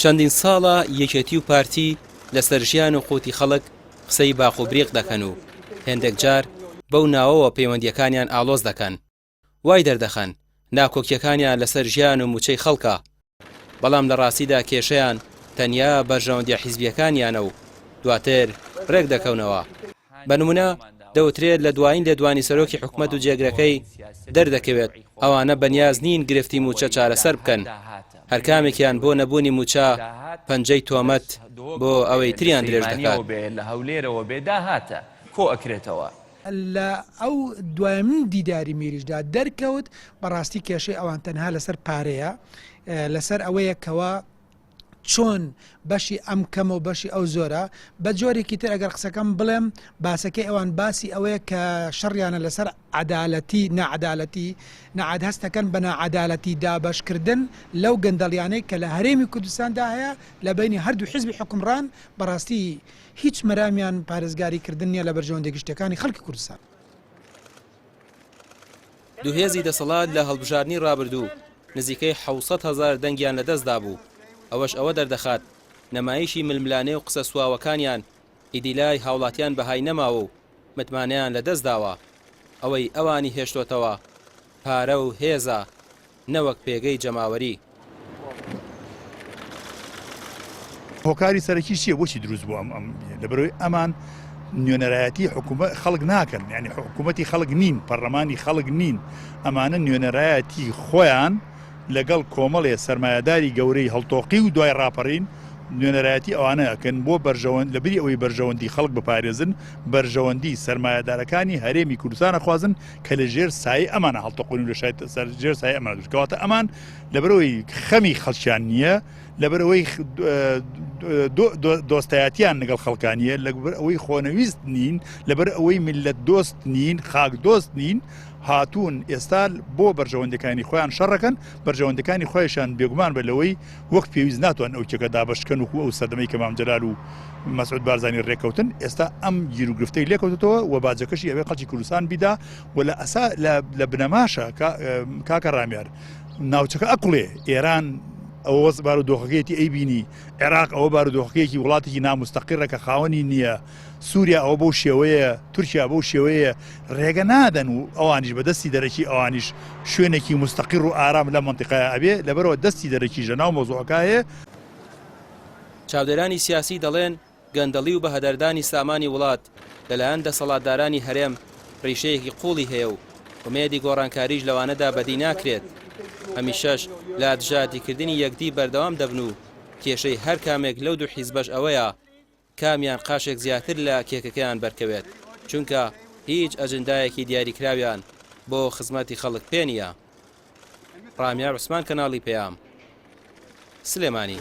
چەندین ساڵە یەکێتی و پارتی لەسەر ژیان و قوتی خەڵک قسەی باخ و بریق دەکەن و هێندێک جار بەو ناوەوە پەیوەندیەکانیان ئاڵۆز دەکەن، وای دەردەخەن ناکۆکیەکانیان لەسەر ژیان و موچەی خەڵکە، بەڵام لە ڕاستیدا کێشەیان تەنیا بەرژەوەندیە حیزبیەکانیانە و دواتر ڕێک دەکەونەوە. بە نمونە دەوترێت لە دوایین لێدوانی سەرۆکی حکومەت و جێگرەکەی دەردەکەوێت ئەوانە بەنیاز نین گرفتی موچە چارەسەر بکەن، هەر کامێکیان بۆ نەبوونی موچە پەنجەی تۆمەت بۆ ئەوەی تریان درێژ دەکات. لە هەولێرەوە بێدا هاتە کۆ ئەکرێتەوە. لە ئەو دوایمین دیداری میریشدا دەرکەوت بەڕاستی کێشەی ئەوان تەنها لەسەر پارەیە، لەسەر ئەوەیە کەوا چۆن بەشی ئەم کەمە و بەشی ئەو زۆرە. بە جۆرێکی تر ئەگەر قسەکەم بڵێم باسەکەی ئەوان باسی ئەوەیە کە شەڕیانە لەسەر عەدالەتی نەعاد هەستەکەن بە نەعەدالەتی دابەشکردن لەو گەندەڵیانەی کە لە هەرێمی کوردستاندا هەیە لە بینی هەردوو حیزبی حکومڕان بەڕاستی هیچ مەرامیان پارێزگاریکردن نیە لە بەرژەوەندە گشتەکانی خەڵکی کوردستان. دووهێزی دەسەڵات لە هەڵبژاردننی ڕابردوو نزیکەی 700,000 دەنگیان لەدەستدا بوو. ئەوەش ئەوە دەردەخات نەمایشی ململانێ و قسە سواوەکانیان ئیدیلای هاوڵاتیان بەهای نەماوە و متمانیان لەدەست داوە. ئەوەی ئەوانی هێشتۆتەوە پارە و هێزە نەوەک پێگەی جەماوەری. هۆکاری سەرەکی چییە بۆچی دروست بوو لەبەرەوەی ئەمان نوێنەرایەتی حکوومەت خەڵک ناکەن، یعنی حکوومەتی خەڵک نین، پەرلەمانی خەڵک نین، ئەمانە نوێنەرایەتی خۆیان لەگەڵ کۆمەڵێ سەرمایهداری گەورەی هەڵتۆقی و دوای ڕاپەڕین نوێنەرایەتی ئەوانە ئەکەن بۆ بەرژەوەند لەبری ئەوەی بەرژەوەندی خەڵک بپارێزن، بەرژەوەندی سەرمایهدارەکانی هەرێمی کوردستان ئەخوازن کە لە ژێر سایە ئەمانە هەڵتۆقین لە ژێر سایە ئەمان دوشکەواتە ئەمان لەبەرەوەی خەمی خەڵکیان نییە، لەبەرەوەی دۆستایەتیان لەگەڵ خەڵکانیە، لەبەر ئەوەی خۆنەویست نین، لەبەر ئەوەی میلەت دۆست نین، خاک دۆست نین، هاتوون ئێستا بۆ بەرژەوەندەکانی خۆیان شەڕەکەن، بەرژەوەندەکانی خۆیشان بێگومان بە لەوەی وەک پێویست ناتوان ئەو کێکە دابەشکەن و ئەو سەردەمەی کە مام جەلال و مەسعود بارزانی ڕێکەوتن. ئێستا ئەم گیر و گرفتەی لێکەوتەوە و باجەکەشی ئەوەی خەڵکی کوردستان بیدا و لە ئەسا لە بنەماشە کاکە ڕامیار ناوچەکە ئەقڵێ ئێران ئەوە بارودۆخەکەیەتی ئەیبینی، عێراق ئەوە بارودۆخەکەیەکی وڵاتێکی نامستەقیڕە کە خاوەنی نییە، سووریا ئەوە بەو شێوەیە، تورکیا بەو شێوەیە ڕێگە نادەن و ئەوانیش بە دەستی دەرەکی ئەوانیش شوێنێکی مستەقیر و ئارام لە منتیقەیە ئەبێ، لەبەرەوە دەستی دەرەکی ژەناو مۆزوعەکەیە. چاودێرانی سیاسی دەڵێن گەندەڵی و بەهەدەردانی سامانی وڵات لەلایەن دەسەڵاتدارانی هەرێم ڕیشەیەکی قوڵی هەیە و ومێدی گۆڕانکاریش لەوانەدا بەدی ناکرێت. هەمیشەش لە دژاتیکردنی یەکدی بەردەوام دەبن و کێشەی هەر کامێک لەو دوو حیزبەش ئەوەیە کامیان قاشێک زیاتر لە کێکەکەیان بەرکەوێت، چونکە هیچ ئەجندایەکی دیاریکراویان بۆ خزمەتی خەڵک پێ نییە. ڕامیار عوسمان، کەناڵی پەیام، سلێمانی.